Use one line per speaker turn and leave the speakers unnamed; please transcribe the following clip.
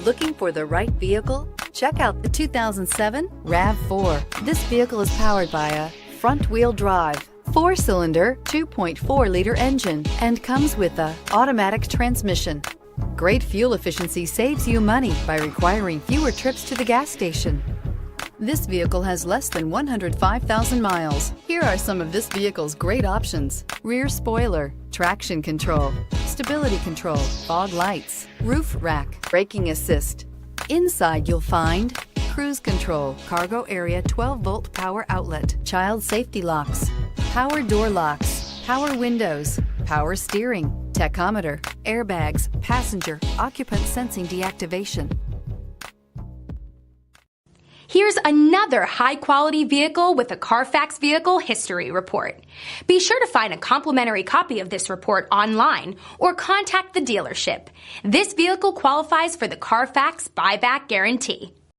Looking for the right vehicle? Check out the 2007 RAV4. This vehicle is powered by a front-wheel drive, 4-cylinder, 2.4-liter engine, and comes with a automatic transmission. Great fuel efficiency saves you money by requiring fewer trips to the gas station. This vehicle has less than 105,000 miles. Here are some of this vehicle's great options: rear spoiler, traction control, stability control, fog lights, roof rack, braking assist. Inside you'll find cruise control, cargo area 12-volt power outlet, child safety locks, power door locks, power windows, power steering, tachometer, airbags, passenger, occupant sensing deactivation.
Here's another high-quality vehicle with a Carfax Vehicle History Report. Be sure to find a complimentary copy of this report online or contact the dealership. This vehicle qualifies for the Carfax Buyback Guarantee.